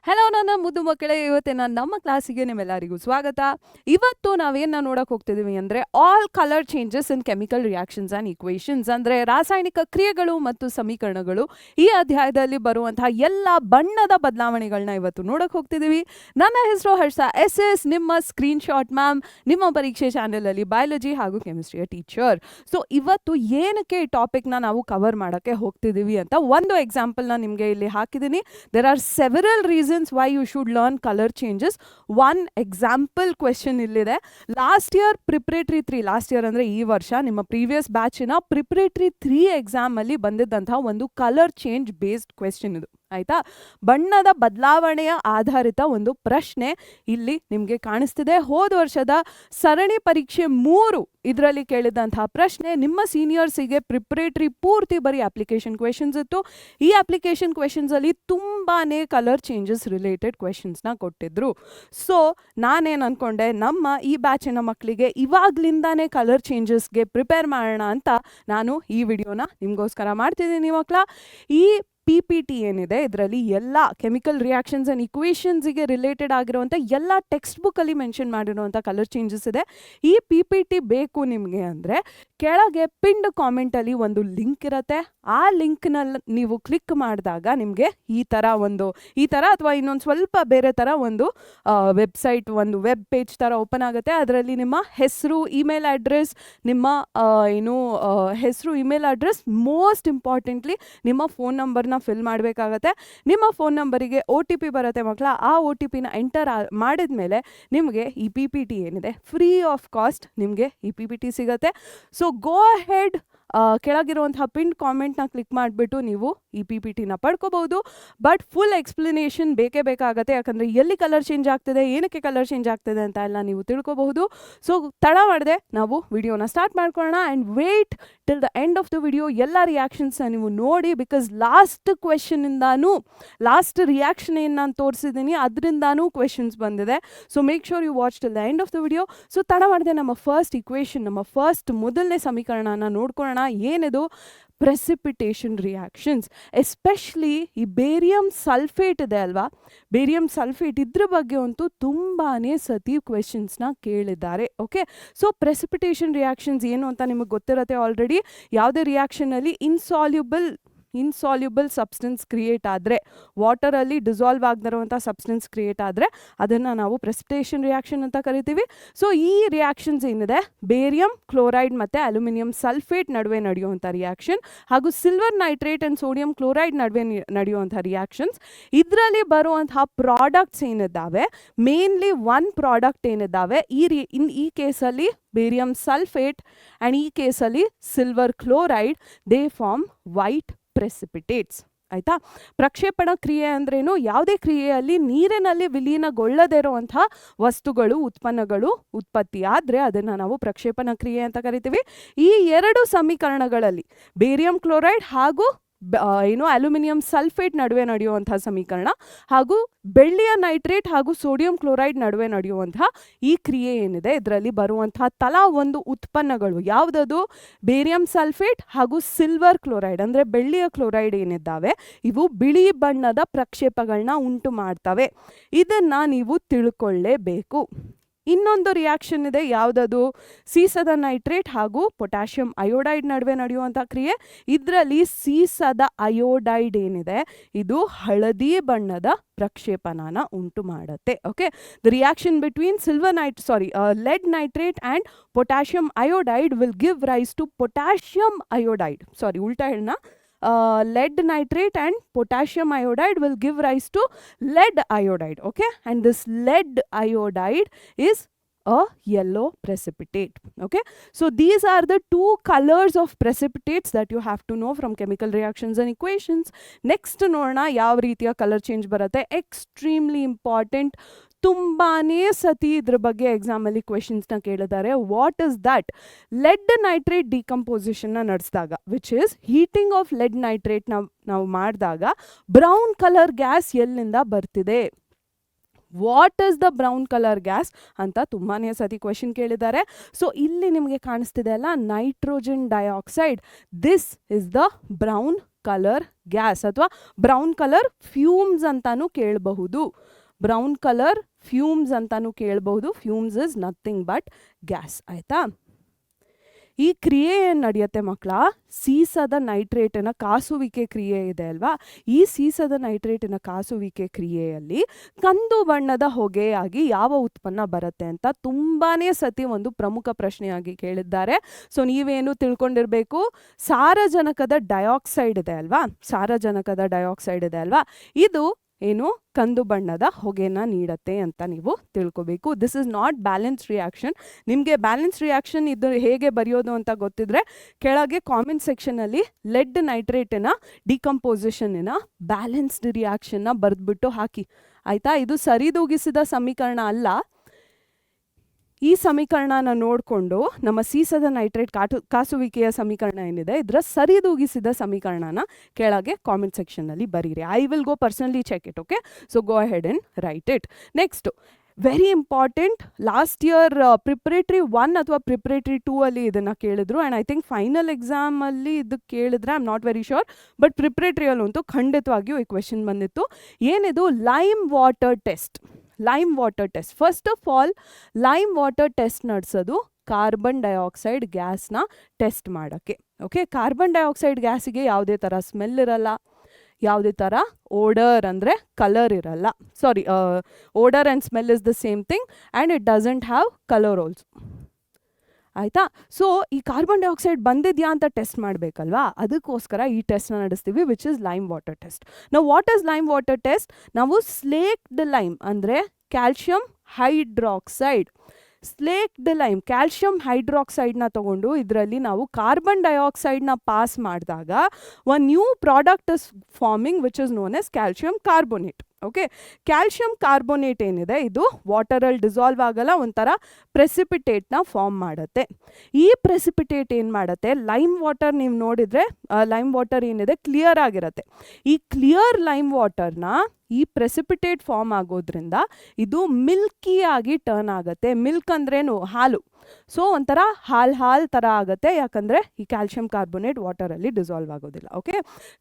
Hello ನನ್ನ ಮುದ್ದು ಮಕ್ಕಳೇ, ಇವತ್ತಿನ ನಮ್ಮ ಕ್ಲಾಸಿಗೆ ನಿಮ್ಮೆಲ್ಲರಿಗೂ ಸ್ವಾಗತ. ಇವತ್ತು ನಾವೇನ ನೋಡಕ್ ಹೋಗ್ತಿದೀವಿ ಅಂದ್ರೆ all colour changes in chemical reactions and equations, ಅಂದ್ರೆ ರಾಸಾಯನಿಕ ಕ್ರಿಯೆಗಳು ಮತ್ತು ಸಮೀಕರಣಗಳು. ಈ ಅಧ್ಯಾಯದಲ್ಲಿ ಬರುವಂತಹ ಎಲ್ಲ ಬಣ್ಣದ ಬದಲಾವಣೆಗಳನ್ನ ಇವತ್ತು ನೋಡಕ್ ಹೋಗ್ತಿದೀವಿ. ನನ್ನ ಹೆಸರು ಹರ್ಷ SS, ನಿಮ್ಮ ಸ್ಕ್ರೀನ್ ಶಾಟ್ ಮ್ಯಾಮ್, ನಿಮ್ಮ ಪರೀಕ್ಷೆ ಚಾನೆಲ್ ಅಲ್ಲಿ ಬಯಾಲಜಿ ಹಾಗೂ ಕೆಮಿಸ್ಟ್ರಿಯ ಟೀಚರ್. ಸೊ ಇವತ್ತು ಏನಕ್ಕೆ ಈ ಟಾಪಿಕ್ನ ನಾವು ಕವರ್ ಮಾಡಕ್ಕೆ ಹೋಗ್ತಿದೀವಿ ಅಂತ ಒಂದು ಎಕ್ಸಾಂಪಲ್ನ ನಿಮಗೆ ಇಲ್ಲಿ ಹಾಕಿದ್ದೀನಿ. There are several reasons why you should learn color changes. One example question ಇಲ್ಲಿದೆ. Last year preparatory 3, last year ಅಂದ್ರೆ ಈ ವರ್ಷ ನಿಮ್ಮ ಪ್ರೀವಿಯಸ್ ಬ್ಯಾಚಿನ ಪ್ರಿಪರೇಟರಿ 3 ಎಕ್ಸಾಮ್ ಅಲ್ಲಿ ಬಂದಿದ್ದಂತಹ ಒಂದು ಕಲರ್ ಚೇಂಜ್ ಬೇಸ್ಡ್ ಕ್ವೆಶ್ಚನ್ ಇದು. ಆಯ್ತಾ, ಬಣ್ಣದ ಬದಲಾವಣೆಯ ಆಧಾರಿತ ಒಂದು ಪ್ರಶ್ನೆ ಇಲ್ಲಿ ನಿಮಗೆ ಕಾಣಿಸ್ತಿದೆ. ಹೋದ ವರ್ಷದ ಸರಣಿ ಪರೀಕ್ಷೆ 3 ಇದರಲ್ಲಿ ಕೇಳಿದಂತಹ ಪ್ರಶ್ನೆ. ನಿಮ್ಮ ಸೀನಿಯರ್ಸಿಗೆ ಪ್ರಿಪರೇಟರಿ ಪೂರ್ತಿ ಬರೀ ಅಪ್ಲಿಕೇಶನ್ ಕ್ವೆಶನ್ಸ್ ಇತ್ತು. ಈ ಅಪ್ಲಿಕೇಶನ್ ಕ್ವೆಶನ್ಸ್ ಅಲ್ಲಿ ತುಂಬಾನೇ ಕಲರ್ ಚೇಂಜಸ್ ರಿಲೇಟೆಡ್ ಕ್ವೆಶನ್ಸ್ನ ಕೊಟ್ಟಿದ್ರು. ಸೊ ನಾನೇನು ಅನ್ಕೊಂಡೆ, ನಮ್ಮ ಈ ಬ್ಯಾಚಿನ ಮಕ್ಕಳಿಗೆ ಇವಾಗ್ಲಿಂದಾನೇ ಕಲರ್ ಚೇಂಜಸ್ಗೆ ಪ್ರಿಪೇರ್ ಮಾಡೋಣ ಅಂತ ನಾನು ಈ ವಿಡಿಯೋನ ನಿಮಗೋಸ್ಕರ ಮಾಡ್ತಿದ್ದೀನಿ ಮಕ್ಕಳ. ಈ PPT ಏನಿದೆ ಇದರಲ್ಲಿ ಎಲ್ಲ ಕೆಮಿಕಲ್ ರಿಯಾಕ್ಷನ್ಸ್ ಆ್ಯಂಡ್ ಇಕ್ವೇಷನ್ಸ್ಗೆ ರಿಲೇಟೆಡ್ ಆಗಿರುವಂಥ ಎಲ್ಲ ಟೆಕ್ಸ್ಟ್ ಬುಕ್ಕಲ್ಲಿ ಮೆನ್ಷನ್ ಮಾಡಿರುವಂಥ ಕಲರ್ ಚೇಂಜಸ್ ಇದೆ. ಈ PPT ಬೇಕು ನಿಮಗೆ ಅಂದರೆ ಕೆಳಗೆ ಪಿಂಡ್ ಕಾಮೆಂಟಲ್ಲಿ ಒಂದು ಲಿಂಕ್ ಇರುತ್ತೆ. ಆ ಲಿಂಕ್ನಲ್ಲಿ ನೀವು ಕ್ಲಿಕ್ ಮಾಡಿದಾಗ ನಿಮಗೆ ಈ ಥರ ಅಥವಾ ಇನ್ನೊಂದು ಸ್ವಲ್ಪ ಬೇರೆ ಥರ ಒಂದು ವೆಬ್ಸೈಟ್, ಒಂದು ವೆಬ್ ಪೇಜ್ ಥರ ಓಪನ್ ಆಗುತ್ತೆ. ಅದರಲ್ಲಿ ನಿಮ್ಮ ಹೆಸರು, ಇಮೇಲ್ ಅಡ್ರೆಸ್, ನಿಮ್ಮ ಹೆಸರು, ಇಮೇಲ್ ಅಡ್ರೆಸ್, ಮೋಸ್ಟ್ ಇಂಪಾರ್ಟೆಂಟ್ಲಿ ನಿಮ್ಮ ಫೋನ್ ನಂಬರ್ನ ಫಿಲ್ ಮಾಡಬೇಕಾಗತ್ತೆ. ನಿಮ್ಮ ಫೋನ್ ನಂಬರಿಗೆ OTP ಬರುತ್ತೆ ಮಕ್ಕಳ. ಆ OTPನ ಎಂಟರ್ ಮಾಡಿದ ಮೇಲೆ ನಿಮಗೆ ಈ PPT ಏನಿದೆ ಫ್ರೀ ಆಫ್ ಕಾಸ್ಟ್ ನಿಮಗೆ ಈ PPT ಸಿಗುತ್ತೆ. ಸೊ ಗೋ ಅಹೆಡ್, ಕೆಳಗಿರುವಂತಹ ಪಿನ್ ಕಾಮೆಂಟ್ನ ಕ್ಲಿಕ್ ಮಾಡಿಬಿಟ್ಟು ನೀವು ಈ PPTನ ಪಡ್ಕೋಬಹುದು. ಬಟ್ ಫುಲ್ ಎಕ್ಸ್ಪ್ಲನೇಷನ್ ಬೇಕೇ ಬೇಕಾಗತ್ತೆ, ಯಾಕಂದರೆ ಎಲ್ಲಿ ಕಲರ್ ಚೇಂಜ್ ಆಗ್ತಿದೆ, ಏನಕ್ಕೆ ಕಲರ್ ಚೇಂಜ್ ಆಗ್ತಿದೆ ಅಂತ ಎಲ್ಲ ನೀವು ತಿಳ್ಕೊಬಹುದು. ಸೊ ತಡ ಮಾಡಿದೆ ನಾವು ವಿಡಿಯೋನ ಸ್ಟಾರ್ಟ್ ಮಾಡ್ಕೊಳ್ಳೋಣ. And wait till the end of the video. ಎಲ್ಲ ರಿಯಾಕ್ಷನ್ಸ್ನ ನೀವು ನೋಡಿ, ಬಿಕಾಸ್ ಲಾಸ್ಟ್ ಕ್ವೆಶನಿಂದಾನು, ಲಾಸ್ಟ್ ರಿಯಾಕ್ಷನ್ ಏನು ನಾನು ತೋರಿಸಿದ್ದೀನಿ ಅದರಿಂದಾನೂ ಕ್ವೆಶನ್ಸ್ ಬಂದಿದೆ. So make sure you watch till the end of the video. So ತಡ ಮಾಡಿದೆ, ನಮ್ಮ ಫಸ್ಟ್ ಇಕ್ವೇಷನ್, ನಮ್ಮ ಫಸ್ಟ್ ಮೊದಲನೇ ಸಮೀಕರಣನ ನೋಡ್ಕೊಳ್ಳೋಣ. ಏನಿದು? Precipitation reactions. ಎಸ್ಪೆಷಲಿ ಈ ಬೇರಿಯಂ ಸಲ್ಫೇಟ್ ಇದೆ ಅಲ್ವಾ, ಬೇರಿಯಂ ಸಲ್ಫೇಟ್ ಇದ್ರ ಬಗ್ಗೆ ಅಂತೂ ತುಂಬಾ ಸತಿ ಕ್ವೆಶನ್ಸ್ನ ಕೇಳಿದ್ದಾರೆ. ಓಕೆ, ಸೊ ಪ್ರೆಸಿಪಿಟೇಷನ್ ರಿಯಾಕ್ಷನ್ಸ್ ಏನು ಅಂತ ನಿಮಗೆ ಗೊತ್ತಿರುತ್ತೆ ಆಲ್ರೆಡಿ. ಯಾವುದೇ ರಿಯಾಕ್ಷನಲ್ಲಿ ಇನ್ಸಾಲ್ಯುಬಲ್ ಸಬ್ಸ್ಟೆನ್ಸ್ ಕ್ರಿಯೇಟ್ ಆದರೆ, ವಾಟರಲ್ಲಿ ಡಿಸಾಲ್ವ್ ಆಗದಿರುವಂಥ ಸಬ್ಸ್ಟೆನ್ಸ್ ಕ್ರಿಯೇಟ್ ಆದರೆ ಅದನ್ನು ನಾವು ಪ್ರೆಸಿಪಿಟೇಷನ್ ರಿಯಾಕ್ಷನ್ ಅಂತ ಕರಿತೀವಿ. ಸೊ ಈ ರಿಯಾಕ್ಷನ್ಸ್ ಏನಿದೆ, ಬೇರಿಯಂ ಕ್ಲೋರೈಡ್ ಮತ್ತು ಅಲ್ಯೂಮಿನಿಯಂ ಸಲ್ಫೇಟ್ ನಡುವೆ ನಡೆಯುವಂಥ ರಿಯಾಕ್ಷನ್, ಹಾಗೂ silver nitrate and sodium chloride ನಡುವೆ ನಡೆಯುವಂಥ ರಿಯಾಕ್ಷನ್ಸ್. ಇದರಲ್ಲಿ ಬರುವಂತಹ ಪ್ರಾಡಕ್ಟ್ಸ್ ಏನಿದ್ದಾವೆ, ಮೇನ್ಲಿ ಒನ್ ಪ್ರಾಡಕ್ಟ್ ಏನಿದ್ದಾವೆ, ಈ ಕೇಸಲ್ಲಿ ಬೇರಿಯಂ ಸಲ್ಫೇಟ್ ಆ್ಯಂಡ್ ಈ ಕೇಸಲ್ಲಿ silver chloride, they form white precipitates. ಆಯಿತಾ, ಪ್ರಕ್ಷೇಪಣ ಕ್ರಿಯೆ ಅಂದ್ರೇನು? ಯಾವುದೇ ಕ್ರಿಯೆಯಲ್ಲಿ ನೀರಿನಲ್ಲಿ ವಿಲೀನಗೊಳ್ಳದೇ ಇರುವಂತಹ ವಸ್ತುಗಳು, ಉತ್ಪನ್ನಗಳು ಉತ್ಪತ್ತಿ ಆದರೆ ಅದನ್ನು ನಾವು ಪ್ರಕ್ಷೇಪಣ ಕ್ರಿಯೆ ಅಂತ ಕರಿತೀವಿ. ಈ ಎರಡು ಸಮೀಕರಣಗಳಲ್ಲಿ ಬೇರಿಯಂ ಕ್ಲೋರೈಡ್ ಹಾಗೂ ಅಲ್ಯೂಮಿನಿಯಂ ಸಲ್ಫೇಟ್ ನಡುವೆ ನಡೆಯುವಂತಹ ಸಮೀಕರಣ, ಹಾಗೂ ಬೆಳ್ಳಿಯ ನೈಟ್ರೇಟ್ ಹಾಗೂ ಸೋಡಿಯಂ ಕ್ಲೋರೈಡ್ ನಡುವೆ ನಡೆಯುವಂತಹ ಈ ಕ್ರಿಯೆ ಏನಿದೆ, ಇದರಲ್ಲಿ ಬರುವಂತಹ ತಲಾ ಒಂದು ಉತ್ಪನ್ನಗಳು ಯಾವುದದು? ಬೇರಿಯಂ ಸಲ್ಫೇಟ್ ಹಾಗೂ ಸಿಲ್ವರ್ ಕ್ಲೋರೈಡ್ ಅಂದರೆ ಬೆಳ್ಳಿಯ ಕ್ಲೋರೈಡ್ ಏನಿದ್ದಾವೆ, ಇವು ಬಿಳಿ ಬಣ್ಣದ ಪ್ರಕ್ಷೇಪಗಳನ್ನ ಉಂಟು ಮಾಡ್ತವೆ. ಇದನ್ನು ನೀವು ತಿಳ್ಕೊಳ್ಳೇಬೇಕು. ಇನ್ನೊಂದು ರಿಯಾಕ್ಷನ್ ಇದೆ, ಯಾವುದದು? ಸೀಸದ ನೈಟ್ರೇಟ್ ಹಾಗೂ ಪೊಟ್ಯಾಷಿಯಂ ಅಯೋಡೈಡ್ ನಡುವೆ ನಡೆಯುವಂಥ ಕ್ರಿಯೆ. ಇದರಲ್ಲಿ ಸೀಸದ ಅಯೋಡೈಡ್ ಏನಿದೆ, ಇದು ಹಳದಿ ಬಣ್ಣದ ಪ್ರಕ್ಷೇಪಣನ ಉಂಟು ಮಾಡುತ್ತೆ. Okay, the reaction between lead nitrate and potassium iodide will give rise to potassium iodide. ಉಲ್ಟಾ ಹೇಳೋಣ, lead nitrate and potassium iodide will give rise to lead iodide. Okay, and this lead iodide is a yellow precipitate. Okay, so these are the two colors of precipitates that you have to know from chemical reactions and equations. Next ನೋಡೋಣ ಯಾವ ರೀತಿಯ colour change ಬರುತ್ತೆ. Extremely important, ತುಂಬಾನೇ ಸತಿ ಇದ್ರ ಬಗ್ಗೆ ಎಕ್ಸಾಮಲ್ಲಿ ಕ್ವೆಶನ್ಸ್ನ ಕೇಳಿದ್ದಾರೆ. What is that? Lead nitrate ಡಿಕಂಪೋಸಿಷನ್ನ ನಡೆಸಿದಾಗ, which is heating of lead nitrate ನಾವು ಮಾಡಿದಾಗ ಬ್ರೌನ್ ಕಲರ್ ಗ್ಯಾಸ್ ಎಲ್ಲಿಂದ ಬರ್ತಿದೆ? What is the brown colour gas ಅಂತ ತುಂಬಾನೇ ಸತಿ ಕ್ವೆಶನ್ ಕೇಳಿದ್ದಾರೆ. ಸೊ ಇಲ್ಲಿ ನಿಮಗೆ ಕಾಣಿಸ್ತಿದೆ ಅಲ್ಲ, nitrogen dioxide, this is the brown colour gas ಅಥವಾ ಬ್ರೌನ್ ಕಲರ್ ಫ್ಯೂಮ್ಸ್ ಅಂತಾನು ಕೇಳಬಹುದು. ಬ್ರೌನ್ ಕಲರ್ ಫ್ಯೂಮ್ಸ್ ಅಂತಾನು ಕೇಳಬಹುದು. Fumes is nothing but gas. ಆಯ್ತಾ? ಈ ಕ್ರಿಯೆ ಏನು ನಡೆಯುತ್ತೆ ಮಕ್ಕಳ? ಸೀಸದ ನೈಟ್ರೇಟಿನ ಕಾಸುವಿಕೆ ಕ್ರಿಯೆ ಇದೆ ಅಲ್ವಾ? ಈ ಸೀಸದ ನೈಟ್ರೇಟಿನ ಕಾಸುವಿಕೆ ಕ್ರಿಯೆಯಲ್ಲಿ ಕಂದು ಬಣ್ಣದ ಹೊಗೆಯಾಗಿ ಯಾವ ಉತ್ಪನ್ನ ಬರುತ್ತೆ ಅಂತ ತುಂಬಾನೇ ಸತಿ ಒಂದು ಪ್ರಮುಖ ಪ್ರಶ್ನೆಯಾಗಿ ಕೇಳಿದ್ದಾರೆ. ಸೊ ನೀವೇನು ತಿಳ್ಕೊಂಡಿರ್ಬೇಕು, ಸಾರಜನಕದ ಡೈಆಕ್ಸೈಡ್ ಇದೆ ಅಲ್ವಾ, ಸಾರಜನಕದ ಡೈಆಕ್ಸೈಡ್ ಇದೆ ಅಲ್ವಾ, ಇದು ಏನು ಕಂದು ಬಣ್ಣದ ಹೊಗೆನ ನೀಡತ್ತೆ ಅಂತ ನೀವು ತಿಳ್ಕೊಬೇಕು. This is not balance reaction. ನಿಮಗೆ ಬ್ಯಾಲೆನ್ಸ್ ರಿಯಾಕ್ಷನ್ ಇದು ಹೇಗೆ ಬರೆಯೋದು ಅಂತ ಗೊತ್ತಿದ್ರೆ ಕೆಳಗೆ ಕಾಮೆಂಟ್ ಸೆಕ್ಷನಲ್ಲಿ ಲೆಡ್ ನೈಟ್ರೇಟಿನ ಡಿಕಂಪೋಸಿಷನ್ನ ಬ್ಯಾಲೆನ್ಸ್ಡ್ ರಿಯಾಕ್ಷನ್ನ ಬರೆದ್ಬಿಟ್ಟು ಹಾಕಿ. ಆಯಿತಾ? ಇದು ಸರಿದೂಗಿಸಿದ ಸಮೀಕರಣ ಅಲ್ಲ. ಈ ಸಮೀಕರಣನ ನೋಡಿಕೊಂಡು ನಮ್ಮ ಸೀಸದ ನೈಟ್ರೇಟ್ ಕಾಸುವಿಕೆಯ ಸಮೀಕರಣ ಏನಿದೆ ಇದರ ಸರಿದೂಗಿಸಿದ ಸಮೀಕರಣನ ಕೆಳಗೆ ಕಾಮೆಂಟ್ ಸೆಕ್ಷನ್ನಲ್ಲಿ ಬರೀರಿ. I will go personally check it. Okay, so go ahead and write it. Next very important, last year preparatory 1 ಅಥವಾ ಪ್ರಿಪ್ರೇಟ್ರಿ 2 ಅಲ್ಲಿ ಇದನ್ನು ಕೇಳಿದ್ರು. ಆ್ಯಂಡ್ ಐ ಥಿಂಕ್ ಫೈನಲ್ ಎಕ್ಸಾಮಲ್ಲಿ ಇದು ಕೇಳಿದ್ರೆ I am not very sure, but ಪ್ರಿಪ್ರೇಟ್ರಿಯಲ್ಲಂತೂ ಖಂಡಿತವಾಗಿಯೂ ಈ ಕ್ವೆಶನ್ ಬಂದಿತ್ತು. ಏನಿದು? Lime water test. Lime water test. First of all lime water test ನಡೆಸೋದು ಕಾರ್ಬನ್ ಡೈಆಕ್ಸೈಡ್ ಗ್ಯಾಸ್ನ ಟೆಸ್ಟ್ ಮಾಡೋಕ್ಕೆ. ಓಕೆ, ಕಾರ್ಬನ್ ಡೈಆಕ್ಸೈಡ್ ಗ್ಯಾಸಿಗೆ ಯಾವುದೇ ಥರ ಸ್ಮೆಲ್ ಇರಲ್ಲ, ಯಾವುದೇ ಥರ ಓಡರ್ ಅಂದರೆ ಕಲರ್ ಇರಲ್ಲ. Sorry, odour and smell is the same thing and it doesn't have colour also. ಆಯಿತಾ? ಸೊ ಈ ಕಾರ್ಬನ್ ಡೈಆಕ್ಸೈಡ್ ಬಂದಿದೆಯಾ ಅಂತ ಟೆಸ್ಟ್ ಮಾಡಬೇಕಲ್ವಾ, ಅದಕ್ಕೋಸ್ಕರ ಈ ಟೆಸ್ಟ್ನ ನಡೆಸ್ತೀವಿ, which is lime water test. ನಾವು what is lime water test? ನಾವು ಸ್ಲೇಕ್ಡ್ ಲೈಮ್ ಅಂದರೆ calcium hydroxide, slaked lime calcium ಹೈಡ್ರಾಕ್ಸೈಡ್ನ ತಗೊಂಡು ಇದರಲ್ಲಿ ನಾವು ಕಾರ್ಬನ್ ಡೈಆಕ್ಸೈಡ್ನ ಪಾಸ್ ಮಾಡಿದಾಗ one new product is forming which is known as calcium carbonate. Okay, calcium carbonate ಏನಿದೆ ಇದು ವಾಟರಲ್ಲಿ ಡಿಸಾಲ್ವ್ ಆಗಲ್ಲ, ಒಂಥರ ಪ್ರೆಸಿಪಿಟೇಟ್ನ ಫಾರ್ಮ್ ಮಾಡುತ್ತೆ. ಈ ಪ್ರೆಸಿಪಿಟೇಟ್ ಏನು ಮಾಡುತ್ತೆ? ಲೈಮ್ ವಾಟರ್ ನೀವು ನೋಡಿದರೆ ಲೈಮ್ ವಾಟರ್ ಏನಿದೆ ಕ್ಲಿಯರ್ ಆಗಿರುತ್ತೆ. ಈ ಕ್ಲಿಯರ್ ಲೈಮ್ ವಾಟರ್ನ ಈ ಪ್ರೆಸಿಪಿಟೇಟ್ ಫಾರ್ಮ್ ಆಗೋದ್ರಿಂದ ಇದು ಮಿಲ್ಕಿ ಆಗಿ ಟರ್ನ್ ಆಗುತ್ತೆ. ಮಿಲ್ಕ್ ಅಂದ್ರೇನು? ಹಾಲು. ಸೊ ಒಂಥರ ಹಾಲು ಥರ ಆಗುತ್ತೆ, ಯಾಕಂದರೆ ಈ ಕ್ಯಾಲ್ಶಿಯಂ ಕಾರ್ಬೋನೇಟ್ ವಾಟರಲ್ಲಿ ಡಿಸಾಲ್ವ್ ಆಗೋದಿಲ್ಲ. ಓಕೆ,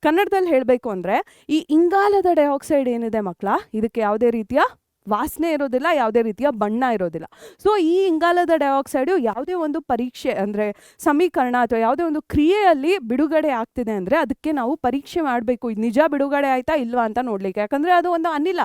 ಕನ್ನಡದಲ್ಲಿ ಹೇಳಬೇಕು ಅಂದರೆ ಈ ಇಂಗಾಲದ ಡೈಆಕ್ಸೈಡ್ ಏನಿದೆ ಮಕ್ಕಳ, ಇದಕ್ಕೆ ಯಾವುದೇ ರೀತಿಯ ವಾಸನೆ ಇರೋದಿಲ್ಲ, ಯಾವುದೇ ರೀತಿಯ ಬಣ್ಣ ಇರೋದಿಲ್ಲ. ಸೊ ಈ ಇಂಗಾಲದ ಡೈಆಕ್ಸೈಡು ಯಾವುದೇ ಒಂದು ಪರೀಕ್ಷೆ ಅಂದರೆ ಸಮೀಕರಣ ಅಥವಾ ಯಾವುದೇ ಒಂದು ಕ್ರಿಯೆಯಲ್ಲಿ ಬಿಡುಗಡೆ ಆಗ್ತಿದೆ ಅಂದರೆ ಅದಕ್ಕೆ ನಾವು ಪರೀಕ್ಷೆ ಮಾಡಬೇಕು, ಇದು ನಿಜ ಬಿಡುಗಡೆ ಆಯಿತಾ ಇಲ್ವಾ ಅಂತ ನೋಡಲಿಕ್ಕೆ. ಯಾಕಂದರೆ ಅದು ಒಂದು ಅನಿಲ,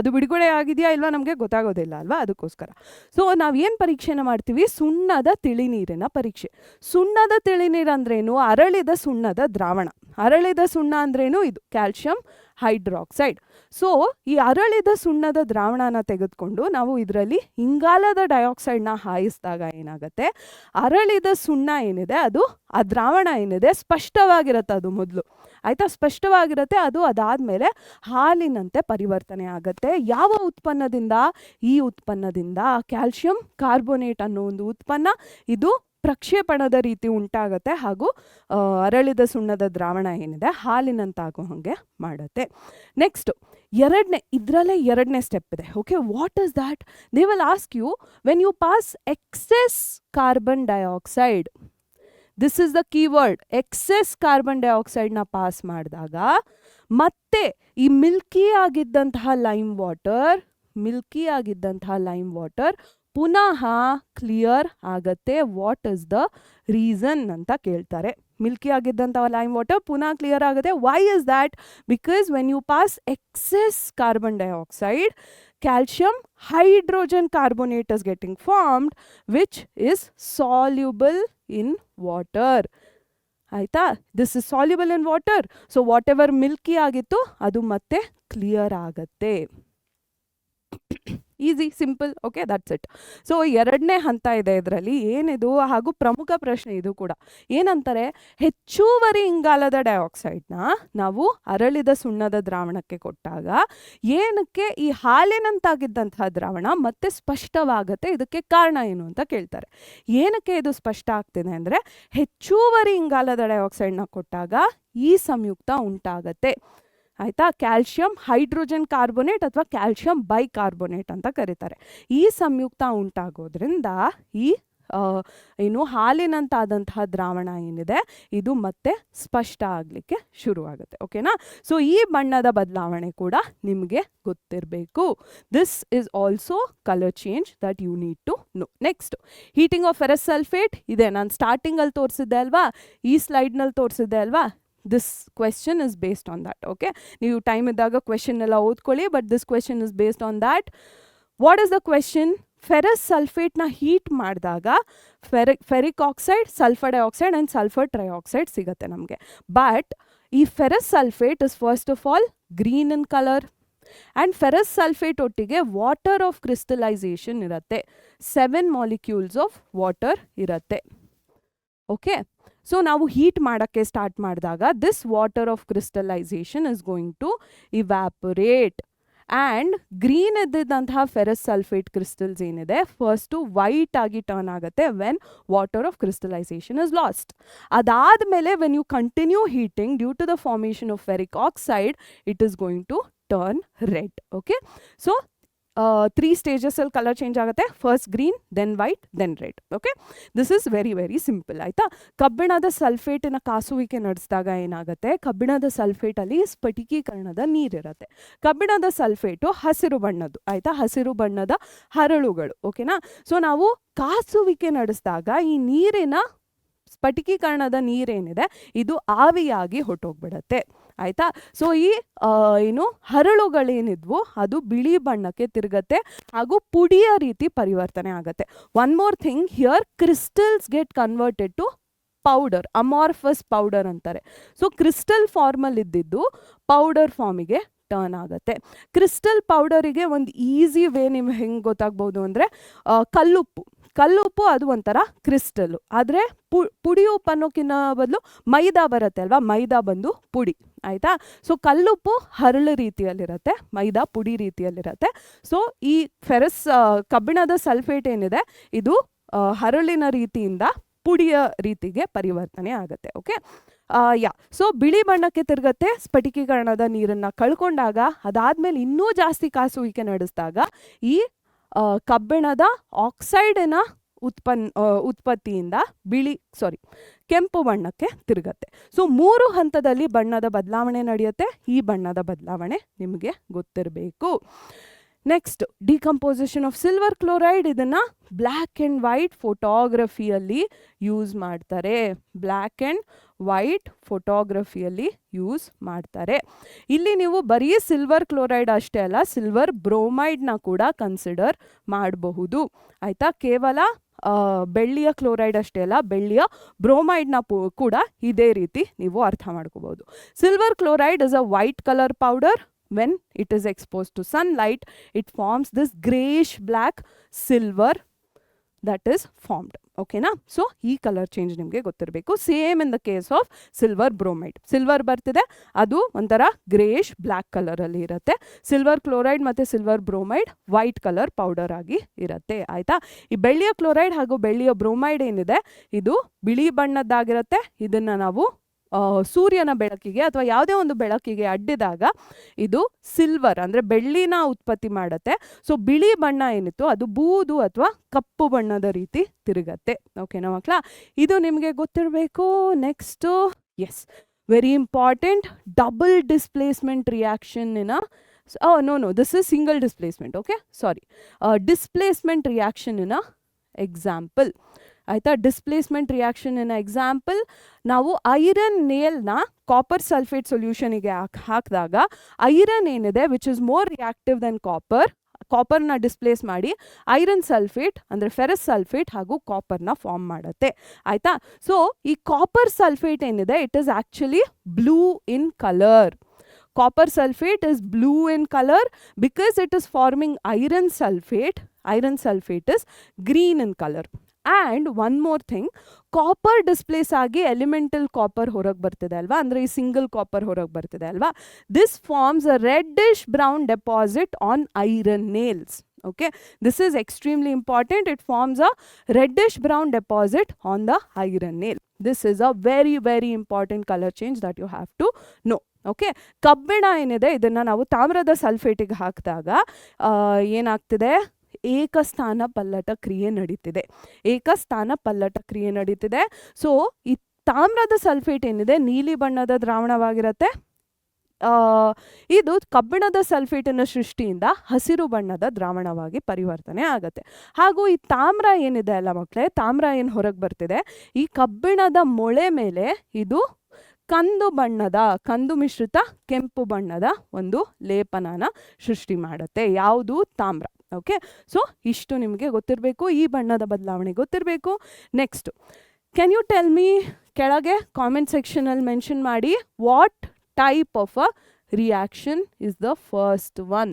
ಅದು ಬಿಡುಗಡೆ ಆಗಿದೆಯಾ ಇಲ್ವಾ ನಮಗೆ ಗೊತ್ತಾಗೋದಿಲ್ಲ ಅಲ್ವಾ, ಅದಕ್ಕೋಸ್ಕರ. ಸೊ ನಾವೇನು ಪರೀಕ್ಷೆನ ಮಾಡ್ತೀವಿ? ಸುಣ್ಣದ ತಿಳಿನೀರಿನ ಪರೀಕ್ಷೆ. ಸುಣ್ಣದ ತಿಳಿನೀರು ಅಂದ್ರೇನು? ಅರಳಿದ ಸುಣ್ಣದ ದ್ರಾವಣ. ಅರಳಿದ ಸುಣ್ಣ ಅಂದ್ರೇನು? ಇದು ಕ್ಯಾಲ್ಶಿಯಂ ಹೈಡ್ರಾಕ್ಸೈಡ್. ಸೊ ಈ ಅರಳಿದ ಸುಣ್ಣದ ದ್ರಾವಣನ ತೆಗೆದುಕೊಂಡು ನಾವು ಇದರಲ್ಲಿ ಇಂಗಾಲದ ಡೈಆಕ್ಸೈಡ್ನ ಹಾಯಿಸಿದಾಗ ಏನಾಗುತ್ತೆ? ಅರಳಿದ ಸುಣ್ಣ ಏನಿದೆ ಅದು, ಆ ದ್ರಾವಣ ಏನಿದೆ ಸ್ಪಷ್ಟವಾಗಿರುತ್ತೆ. ಅದು ಮೊದಲು ಆಯಿತಾ, ಸ್ಪಷ್ಟವಾಗಿರುತ್ತೆ. ಅದು ಅದಾದಮೇಲೆ ಹಾಲಿನಂತೆ ಪರಿವರ್ತನೆ ಆಗುತ್ತೆ. ಯಾವ ಉತ್ಪನ್ನದಿಂದ? ಈ ಉತ್ಪನ್ನದಿಂದ ಕ್ಯಾಲ್ಶಿಯಂ ಕಾರ್ಬೋನೇಟ್ ಅನ್ನೋ ಒಂದು ಉತ್ಪನ್ನ ಇದು ಪ್ರಕ್ಷೇಪಣದ ರೀತಿ ಉಂಟಾಗುತ್ತೆ ಹಾಗೂ ಅರಳಿದ ಸುಣ್ಣದ ದ್ರಾವಣ ಏನಿದೆ ಹಾಲಿನಂತಾಗೋ ಹಾಗೆ ಮಾಡುತ್ತೆ. ನೆಕ್ಸ್ಟ್ ಇದರಲ್ಲೇ ಎರಡನೇ ಸ್ಟೆಪ್ ಇದೆ. Okay, what is that? They will ask you when you pass excess carbon dioxide, this is the keyword, excess carbon ಡೈಆಕ್ಸೈಡ್ನ ಪಾಸ್ ಮಾಡಿದಾಗ ಮತ್ತೆ ಈ ಮಿಲ್ಕಿ ಆಗಿದ್ದಂತಹ ಲೈಮ್ ವಾಟರ್ ಪುನಃ ಕ್ಲಿಯರ್ ಆಗತ್ತೆ. ವಾಟ್ ಇಸ್ ದ ರೀಸನ್ ಅಂತ ಕೇಳ್ತಾರೆ. ಮಿಲ್ಕಿ ಆಗಿದ್ದಂಥ ಲೈಮ್ ವಾಟರ್ ಪುನಃ ಕ್ಲಿಯರ್ ಆಗುತ್ತೆ. Why is that? Because when you pass excess carbon dioxide, calcium hydrogen carbonate is getting formed which is soluble in water. ಆಯ್ತಾ? This is soluble in water. So what ever Milky ಆಗಿತ್ತು ಅದು ಮತ್ತೆ clear ಆಗತ್ತೆ. Easy, simple. Okay, that's it. So ಎರಡನೇ ಹಂತ ಇದೆ ಇದರಲ್ಲಿ. ಏನಿದು? ಹಾಗೂ ಪ್ರಮುಖ ಪ್ರಶ್ನೆ ಇದು ಕೂಡ. ಏನಂತಾರೆ? ಹೆಚ್ಚುವರಿ ಇಂಗಾಲದ ಡೈಆಕ್ಸೈಡ್ನ ನಾವು ಅರಳಿದ ಸುಣ್ಣದ ದ್ರಾವಣಕ್ಕೆ ಕೊಟ್ಟಾಗ ಏನಕ್ಕೆ ಈ ಹಾಲಿನಂತಾಗಿದ್ದಂತಹ ದ್ರಾವಣ ಮತ್ತೆ ಸ್ಪಷ್ಟವಾಗುತ್ತೆ? ಇದಕ್ಕೆ ಕಾರಣ ಏನು ಅಂತ ಕೇಳ್ತಾರೆ. ಏನಕ್ಕೆ ಇದು ಸ್ಪಷ್ಟ ಆಗ್ತಿದೆ ಅಂದರೆ ಹೆಚ್ಚುವರಿ ಇಂಗಾಲದ ಡೈಆಕ್ಸೈಡ್ನ ಕೊಟ್ಟಾಗ ಈ ಸಂಯುಕ್ತ ಉಂಟಾಗತ್ತೆ. ಆಯಿತಾ? ಕ್ಯಾಲ್ಶಿಯಂ ಹೈಡ್ರೋಜನ್ ಕಾರ್ಬೋನೇಟ್ ಅಥವಾ ಕ್ಯಾಲ್ಶಿಯಂ ಬೈಕಾರ್ಬೋನೇಟ್ ಅಂತ ಕರೀತಾರೆ. ಈ ಸಂಯುಕ್ತ ಉಂಟಾಗೋದ್ರಿಂದ ಈ ಏನು ಹಾಲಿನಂತಾದಂತಹ ದ್ರಾವಣ ಏನಿದೆ ಇದು ಮತ್ತೆ ಸ್ಪಷ್ಟ ಆಗಲಿಕ್ಕೆ ಶುರುವಾಗುತ್ತೆ. ಓಕೆನಾ? ಸೊ ಈ ಬಣ್ಣದ ಬದಲಾವಣೆ ಕೂಡ ನಿಮಗೆ ಗೊತ್ತಿರಬೇಕು. This is also colour change that you need to know. Next, heating of ferrous sulphate ಇದೆ, ನಾನು ಸ್ಟಾರ್ಟಿಂಗಲ್ಲಿ ತೋರಿಸಿದ್ದೆ ಅಲ್ವಾ, ಈ ಸ್ಲೈಡ್ನಲ್ಲಿ ತೋರಿಸಿದ್ದೆ ಅಲ್ವಾ. This question is based on that. Okay, ನೀವು ಟೈಮ್ ಇದ್ದಾಗ ಕ್ವೆಶನ್ ಎಲ್ಲ ಓದ್ಕೊಳ್ಳಿ, but this question is based on that. What is the question? Ferrous ಸಲ್ಫೇಟ್ನ ಹೀಟ್ ಮಾಡಿದಾಗ ferric oxide, sulphur dioxide and sulphur trioxide ಸಿಗುತ್ತೆ ನಮಗೆ. ಬಟ್ ಈ ferrous sulphate is first of all green in colour and ferrous sulphate ಒಟ್ಟಿಗೆ water of crystallisation ಇರುತ್ತೆ, 7 molecules of water ಇರುತ್ತೆ. Okay, so ನಾವು heat ಮಾಡೋಕ್ಕೆ ಸ್ಟಾರ್ಟ್ ಮಾಡಿದಾಗ this water of crystallisation is going to evaporate and green ಇದ್ದಿದ್ದಂತಹ ferrous sulphate crystals ಏನಿದೆ first white ಆಗಿ turn ಆಗುತ್ತೆ when water of crystallisation is lost. ಅದಾದಮೇಲೆ when you continue heating due to the formation of ferric oxide it is going to turn red. Okay, so 3 ಸ್ಟೇಜಸಲ್ಲಿ colour change ಆಗುತ್ತೆ, first green, then white, then red. Okay, this is very very simple. ಆಯಿತಾ? ಕಬ್ಬಿಣದ ಸಲ್ಫೇಟಿನ ಕಾಸುವಿಕೆ ನಡೆಸಿದಾಗ ಏನಾಗುತ್ತೆ, ಕಬ್ಬಿಣದ ಸಲ್ಫೇಟಲ್ಲಿ ಸ್ಫಟಿಕೀಕರಣದ ನೀರಿರುತ್ತೆ. ಕಬ್ಬಿಣದ sulphate ಹಸಿರು ಬಣ್ಣದ್ದು. ಆಯಿತಾ? ಹಸಿರು ಬಣ್ಣದ ಹರಳುಗಳು. ಓಕೆನಾ? ಸೊ ನಾವು ಕಾಸುವಿಕೆ ನಡೆಸಿದಾಗ ಈ ನೀರಿನ ಸ್ಫಟಿಕೀಕರಣದ ನೀರೇನಿದೆ ಇದು ಆವಿಯಾಗಿ ಹೊಟ್ಟೋಗ್ಬಿಡತ್ತೆ. ಆಯಿತಾ? ಸೊ ಈ ಏನು ಹರಳುಗಳೇನಿದ್ವು ಅದು ಬಿಳಿ ಬಣ್ಣಕ್ಕೆ ತಿರುಗತ್ತೆ ಹಾಗೂ ಪುಡಿಯ ರೀತಿ ಪರಿವರ್ತನೆ ಆಗುತ್ತೆ. One more thing here, crystals get converted to powder, amorphous powder ಅಂತಾರೆ. ಸೊ ಕ್ರಿಸ್ಟಲ್ ಫಾರ್ಮಲ್ಲಿ ಇದ್ದಿದ್ದು ಪೌಡರ್ ಫಾರ್ಮಿಗೆ ಟರ್ನ್ ಆಗುತ್ತೆ. ಕ್ರಿಸ್ಟಲ್ ಪೌಡರಿಗೆ ಒಂದು ಈಸಿ ವೇ ನಿಮ್ಗೆ ಹೆಂಗೆ ಗೊತ್ತಾಗ್ಬೋದು ಅಂದರೆ, ಕಲ್ಲುಪ್ಪು ಅದು ಒಂಥರ ಕ್ರಿಸ್ಟಲ್ಲು, ಆದರೆ ಪುಡಿ ಉಪ್ಪು ಅನ್ನೋಕ್ಕಿಂತ ಬದಲು ಮೈದಾ ಬರುತ್ತೆ ಅಲ್ವಾ, ಮೈದಾ ಬಂದು ಪುಡಿ. ಆಯಿತಾ? ಸೊ ಕಲ್ಲುಪ್ಪು ಹರಳು ರೀತಿಯಲ್ಲಿರುತ್ತೆ, ಮೈದಾ ಪುಡಿ ರೀತಿಯಲ್ಲಿರುತ್ತೆ. ಸೊ ಈ ಫೆರಸ್ ಕಬ್ಬಿಣದ ಸಲ್ಫೇಟ್ ಏನಿದೆ ಇದು ಹರಳಿನ ರೀತಿಯಿಂದ ಪುಡಿಯ ರೀತಿಗೆ ಪರಿವರ್ತನೆ ಆಗುತ್ತೆ. ಓಕೆ, ಸೊ ಬಿಳಿ ಬಣ್ಣಕ್ಕೆ ತಿರುಗತ್ತೆ ಸ್ಫಟಿಕೀಕರಣದ ನೀರನ್ನು ಕಳ್ಕೊಂಡಾಗ. ಅದಾದಮೇಲೆ ಇನ್ನೂ ಜಾಸ್ತಿ ಕಾಸುವಿಕೆ ನಡೆಸಿದಾಗ ಈ ಕಬ್ಬಿಣದ ಆಕ್ಸೈಡಿನ ಉತ್ಪತ್ತಿಯಿಂದ ಕೆಂಪು ಬಣ್ಣಕ್ಕೆ ತಿರುಗತ್ತೆ. ಸೊ 3 ಹಂತದಲ್ಲಿ ಬಣ್ಣದ ಬದಲಾವಣೆ ನಡೆಯುತ್ತೆ. ಈ ಬಣ್ಣದ ಬದಲಾವಣೆ ನಿಮಗೆ ಗೊತ್ತಿರಬೇಕು. Next, decomposition of silver chloride. ಇದನ್ನು ಬ್ಲ್ಯಾಕ್ ಆ್ಯಂಡ್ ವೈಟ್ ಫೋಟೋಗ್ರಫಿಯಲ್ಲಿ ಯೂಸ್ ಮಾಡ್ತಾರೆ. ಬ್ಲ್ಯಾಕ್ ಆ್ಯಂಡ್ ವೈಟ್ ಫೋಟೋಗ್ರಫಿಯಲ್ಲಿ ಯೂಸ್ ಮಾಡ್ತಾರೆ. ಇಲ್ಲಿ ನೀವು ಬರೀ ಸಿಲ್ವರ್ ಕ್ಲೋರೈಡ್ ಅಷ್ಟೇ ಅಲ್ಲ, ಸಿಲ್ವರ್ ಬ್ರೋಮೈಡ್ನ ಕೂಡ ಕನ್ಸಿಡರ್ ಮಾಡಬಹುದು. ಆಯಿತಾ? ಕೇವಲ ಬೆಳ್ಳಿಯ ಕ್ಲೋರೈಡ್ ಅಷ್ಟೇ ಅಲ್ಲ, ಬೆಳ್ಳಿಯ ಬ್ರೋಮೈಡ್ನ ಕೂಡ ಇದೇ ರೀತಿ ನೀವು ಅರ್ಥ ಮಾಡ್ಕೋಬಹುದು. Silver chloride is a white colour powder. When it is exposed to sunlight, it forms this grayish black silver that is formed. ಓಕೆನಾ? ಸೊ ಈ ಕಲರ್ ಚೇಂಜ್ ನಿಮಗೆ ಗೊತ್ತಿರಬೇಕು. Same in the case of silver bromide. Silver ಬರ್ತಿದೆ, ಅದು ಒಂಥರ greyish black ಕಲರಲ್ಲಿ ಇರುತ್ತೆ. Silver chloride ಮತ್ತು silver bromide white colour powder ಆಗಿ ಇರುತ್ತೆ. ಆಯಿತಾ? ಈ ಬೆಳ್ಳಿಯ ಕ್ಲೋರೈಡ್ ಹಾಗೂ ಬೆಳ್ಳಿಯ ಬ್ರೋಮೈಡ್ ಏನಿದೆ ಇದು ಬಿಳಿ ಬಣ್ಣದ್ದಾಗಿರುತ್ತೆ. ಇದನ್ನು ನಾವು ಸೂರ್ಯನ ಬೆಳಕಿಗೆ ಅಥವಾ ಯಾವುದೇ ಒಂದು ಬೆಳಕಿಗೆ ಅಡ್ಡಿದಾಗ ಇದು ಸಿಲ್ವರ್ ಅಂದರೆ ಬೆಳ್ಳಿನ ಉತ್ಪತ್ತಿ ಮಾಡುತ್ತೆ. ಸೊ ಬಿಳಿ ಬಣ್ಣ ಏನಿತ್ತು ಅದು ಬೂದು ಅಥವಾ ಕಪ್ಪು ಬಣ್ಣದ ರೀತಿ ತಿರುಗತ್ತೆ. ಓಕೆನಾ ಮಕ್ಕಳ? ಇದು ನಿಮಗೆ ಗೊತ್ತಿರಬೇಕು. Next, yes, very important, double displacement ರಿಯಾಕ್ಷನ್ನಿನ no, this is single displacement. Okay, sorry, displacement reaction in a example. ಆಯಿತಾ? ಡಿಸ್ಪ್ಲೇಸ್ಮೆಂಟ್ ರಿಯಾಕ್ಷನ್ ಇನ್ ಎಕ್ಸಾಂಪಲ್, ನಾವು ಐರನ್ ನೇಲ್ನ ಕಾಪರ್ ಸಲ್ಫೇಟ್ ಸೊಲ್ಯೂಷನಿಗೆ ಹಾಕಿದಾಗ ಐರನ್ ಏನಿದೆ which is more reactive than ಕಾಪರ್ನ displace ಮಾಡಿ iron sulphate ಅಂದರೆ ಫೆರಸ್ ಸಲ್ಫೇಟ್ ಹಾಗೂ ಕಾಪರ್ನ ಫಾರ್ಮ್ ಮಾಡುತ್ತೆ. ಆಯಿತಾ? ಸೊ ಈ ಕಾಪರ್ ಸಲ್ಫೇಟ್ ಏನಿದೆ it is actually blue in colour. Copper sulfate is blue in color because it is forming iron sulfate. Iron sulfate is green in color. And one more thing, copper displace ಆಗಿ elemental copper ಹೊರಗೆ ಬರ್ತಿದೆ ಅಲ್ವಾ, ಅಂದರೆ ಈ single copper ಹೊರಗೆ ಬರ್ತಿದೆ ಅಲ್ವಾ, this forms a reddish brown deposit on iron nails. Okay, this is extremely important. It forms a reddish brown deposit on the iron nail. This is a very very important color change that you have to know. Okay, ಕಬ್ಬಿಣ ಏನಿದೆ ಇದನ್ನು ನಾವು ತಾಮ್ರದ ಸಲ್ಫೇಟಿಗೆ ಹಾಕಿದಾಗ ಏನಾಗ್ತಿದೆ, ಏಕಸ್ಥಾನ ಪಲ್ಲಟ ಕ್ರಿಯೆ ನಡೀತಿದೆ. ಏಕಸ್ಥಾನ ಪಲ್ಲಟ ಕ್ರಿಯೆ ನಡೀತಿದೆ. ಸೊ ಈ ತಾಮ್ರದ ಸಲ್ಫೇಟ್ ಏನಿದೆ ನೀಲಿ ಬಣ್ಣದ ದ್ರಾವಣವಾಗಿರುತ್ತೆ. ಇದು ಕಬ್ಬಿಣದ ಸಲ್ಫೇಟಿನ ಸೃಷ್ಟಿಯಿಂದ ಹಸಿರು ಬಣ್ಣದ ದ್ರಾವಣವಾಗಿ ಪರಿವರ್ತನೆ ಆಗುತ್ತೆ. ಹಾಗೂ ಈ ತಾಮ್ರ ಏನಿದೆ ಅಲ್ಲ ಮಕ್ಕಳೇ, ತಾಮ್ರ ಏನು ಹೊರಗೆ ಬರ್ತಿದೆ, ಈ ಕಬ್ಬಿಣದ ಮೊಳೆ ಮೇಲೆ ಇದು ಕಂದು ಮಿಶ್ರಿತ ಕೆಂಪು ಬಣ್ಣದ ಒಂದು ಲೇಪನನ ಸೃಷ್ಟಿ ಮಾಡುತ್ತೆ. ಯಾವುದು? ತಾಮ್ರ. ಓಕೆ, ಸೊ ಇಷ್ಟು ನಿಮಗೆ ಗೊತ್ತಿರಬೇಕು, ಈ ಬಣ್ಣದ ಬದಲಾವಣೆ ಗೊತ್ತಿರಬೇಕು. Next, can you tell me, ಕೆಳಗೆ ಕಾಮೆಂಟ್ ಸೆಕ್ಷನಲ್ಲಿ ಮೆನ್ಷನ್ ಮಾಡಿ, what type of a reaction is the first one.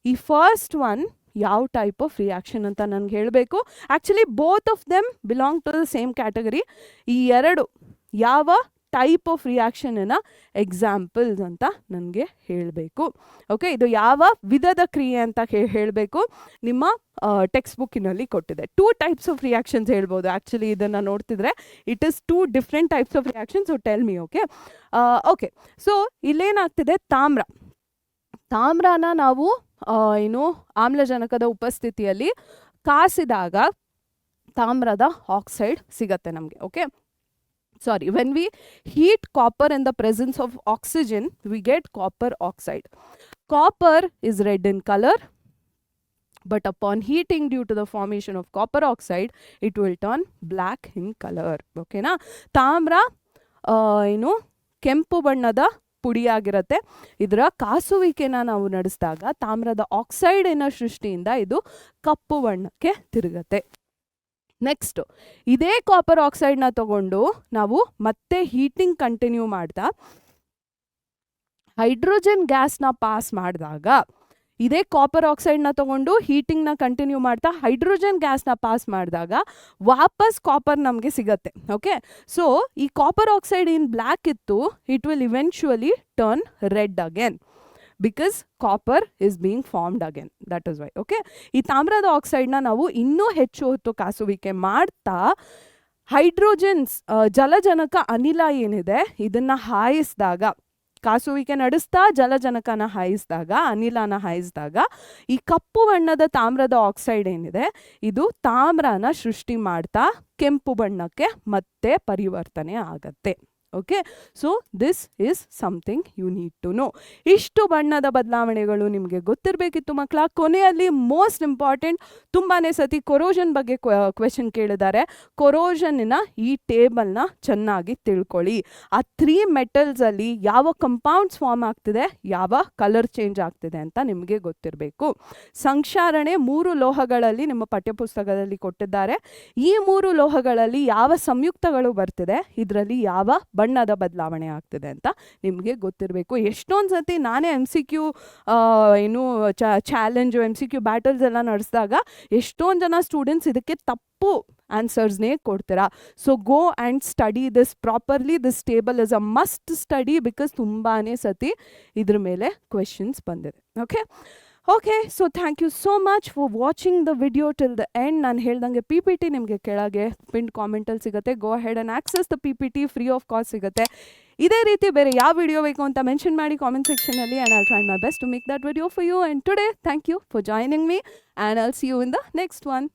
ಈ ಫಸ್ಟ್ ಒನ್ ಯಾವ ಟೈಪ್ ಆಫ್ ರಿಯಾಕ್ಷನ್ ಅಂತ ನನಗೆ ಹೇಳಬೇಕು. Actually both of them belong to the same category. ಈ ಎರಡು ಯಾವ ಟೈಪ್ ಆಫ್ ರಿಯಾಕ್ಷನ್ನ ಎಕ್ಸಾಂಪಲ್ಸ್ ಅಂತ ನನಗೆ ಹೇಳಬೇಕು. ಓಕೆ, ಇದು ಯಾವ ವಿಧದ ಕ್ರಿಯೆ ಅಂತ ಹೇಳಬೇಕು. ನಿಮ್ಮ ಟೆಕ್ಸ್ಟ್ ಬುಕ್ಕಿನಲ್ಲಿ ಕೊಟ್ಟಿದೆ. 2 ಟೈಪ್ಸ್ ಆಫ್ ರಿಯಾಕ್ಷನ್ಸ್ ಹೇಳ್ಬೋದು. ಆ್ಯಕ್ಚುಲಿ ಇದನ್ನು ನೋಡ್ತಿದ್ರೆ it is 2 different types of reactions. So tell me. Okay, so ಇಲ್ಲೇನಾಗ್ತಿದೆ, ತಾಮ್ರನ ನಾವು ಆಮ್ಲಜನಕದ ಉಪಸ್ಥಿತಿಯಲ್ಲಿ ಕಾಸಿದಾಗ ತಾಮ್ರದ ಆಕ್ಸೈಡ್ ಸಿಗತ್ತೆ ನಮಗೆ. Okay, sorry, when we heat copper in the presence of oxygen, we get copper oxide. Copper is red in color, but upon heating due to the formation of copper oxide, it will turn black in color. Okay na? ತಾಮ್ರ ಕೆಂಪು ಬಣ್ಣದ ಪುಡಿಯಾಗಿರುತ್ತೆ. ಇದರ ಕಾಸುವಿಕೆನ ನಾವು ನಡೆಸಿದಾಗ ತಾಮ್ರದ ಆಕ್ಸೈಡಿನ ಸೃಷ್ಟಿಯಿಂದ ಇದು ಕಪ್ಪು ಬಣ್ಣಕ್ಕೆ ತಿರುಗತ್ತೆ. Next, ಇದೇ ಕಾಪರ್ ಆಕ್ಸೈಡ್ನ ತಗೊಂಡು ನಾವು ಮತ್ತೆ ಹೀಟಿಂಗ್ ಕಂಟಿನ್ಯೂ ಮಾಡ್ತಾ ಹೈಡ್ರೋಜನ್ ಗ್ಯಾಸ್ನ ಪಾಸ್ ಮಾಡಿದಾಗ, ಇದೇ ಕಾಪರ್ ಆಕ್ಸೈಡ್ನ ತಗೊಂಡು ಹೀಟಿಂಗ್ನ ಕಂಟಿನ್ಯೂ ಮಾಡ್ತಾ ಹೈಡ್ರೋಜನ್ ಗ್ಯಾಸ್ನ ಪಾಸ್ ಮಾಡಿದಾಗ ವಾಪಸ್ ಕಾಪರ್ ನಮಗೆ ಸಿಗತ್ತೆ. ಓಕೆ, ಸೊ ಈ ಕಾಪರ್ ಆಕ್ಸೈಡ್ ಏನು ಬ್ಲ್ಯಾಕ್ ಇತ್ತು, it will eventually turn red again because copper is being formed again. That is why. Okay, ಈ ತಾಮ್ರದ ಆಕ್ಸೈಡ್ನ ನಾವು ಇನ್ನೂ ಹೆಚ್ಚು ಹೊತ್ತು ಕಾಸುವಿಕೆ ಮಾಡ್ತಾ ಹೈಡ್ರೋಜನ್ಸ್ ಜಲಜನಕ ಅನಿಲ ಏನಿದೆ ಇದನ್ನ ಹಾಯಿಸಿದಾಗ, ಕಾಸುವಿಕೆ ನಡೆಸ್ತಾ ಜಲಜನಕನ ಹಾಯಿಸಿದಾಗ, ಅನಿಲನ ಹಾಯಿಸಿದಾಗ ಈ ಕಪ್ಪು ಬಣ್ಣದ ತಾಮ್ರದ ಆಕ್ಸೈಡ್ ಏನಿದೆ ಇದು ತಾಮ್ರನ ಸೃಷ್ಟಿ ಮಾಡ್ತಾ ಕೆಂಪು ಬಣ್ಣಕ್ಕೆ ಮತ್ತೆ ಪರಿವರ್ತನೆ ಆಗತ್ತೆ. Okay, so this is something you need to know. ಇಷ್ಟು ಬಣ್ಣದ ಬದಲಾವಣೆಗಳು ನಿಮಗೆ ಗೊತ್ತಿರಬೇಕಿತ್ತು ಮಕ್ಕಳ. ಕೊನೆಯಲ್ಲಿ ಮೋಸ್ಟ್ ಇಂಪಾರ್ಟೆಂಟ್, ತುಂಬಾ ಸತಿ ಕೊರೋಷನ್ ಬಗ್ಗೆ ಕ್ವೆಶನ್ ಕೇಳಿದ್ದಾರೆ. ಕೊರೋಷನ್ನ ಈ ಟೇಬಲ್ನ ಚೆನ್ನಾಗಿ ತಿಳ್ಕೊಳ್ಳಿ. ಆ 3 ಮೆಟಲ್ಸಲ್ಲಿ ಯಾವ ಕಂಪೌಂಡ್ಸ್ ಫಾರ್ಮ್ ಆಗ್ತಿದೆ, ಯಾವ ಕಲರ್ ಚೇಂಜ್ ಆಗ್ತಿದೆ ಅಂತ ನಿಮಗೆ ಗೊತ್ತಿರಬೇಕು. ಸಂಕ್ಷಾರಣೆ 3 ಲೋಹಗಳಲ್ಲಿ ನಿಮ್ಮ ಪಠ್ಯಪುಸ್ತಕದಲ್ಲಿ ಕೊಟ್ಟಿದ್ದಾರೆ. ಈ 3 ಲೋಹಗಳಲ್ಲಿ ಯಾವ ಸಂಯುಕ್ತಗಳು ಬರ್ತಿದೆ, ಇದರಲ್ಲಿ ಯಾವ ಬಣ್ಣದ ಬದಲಾವಣೆ ಆಗ್ತಿದೆ ಅಂತ ನಿಮಗೆ ಗೊತ್ತಿರಬೇಕು. ಎಷ್ಟೊಂದು ಸತಿ ನಾನೇ MCQ ಚಾಲೆಂಜು, MCQ ಬ್ಯಾಟಲ್ಸ್ ಎಲ್ಲ ನಡೆಸಿದಾಗ ಎಷ್ಟೊಂದು ಜನ ಸ್ಟೂಡೆಂಟ್ಸ್ ಇದಕ್ಕೆ ತಪ್ಪು ಆನ್ಸರ್ಸ್ನೇ ಕೊಡ್ತೀರಾ. So go and study this properly. This table is a must study because ತುಂಬಾ ಸತಿ ಇದ್ರ ಮೇಲೆ ಕ್ವೆಶನ್ಸ್ ಬಂದಿದೆ. Okay, so thank you so much for watching the video till the end. ನಾನು ಹೇಳ್ದಂಗೆ PPT ನಿಮಗೆ ಕೆಳಗೆ ಪಿನ್ ಕಾಮೆಂಟಲ್ಲಿ ಸಿಗುತ್ತೆ. Go head and access the PPT, free of cost ಸಿಗುತ್ತೆ. ಇದೇ ರೀತಿ ಬೇರೆ ಯಾವ ವಿಡಿಯೋ ಬೇಕು ಅಂತ ಮೆನ್ಷನ್ ಮಾಡಿ ಕಾಮೆಂಟ್ ಸೆಕ್ಷನಲ್ಲಿ, and I'll try my best to make that video for you. And today thank you for joining me, and I'll see you in the next one.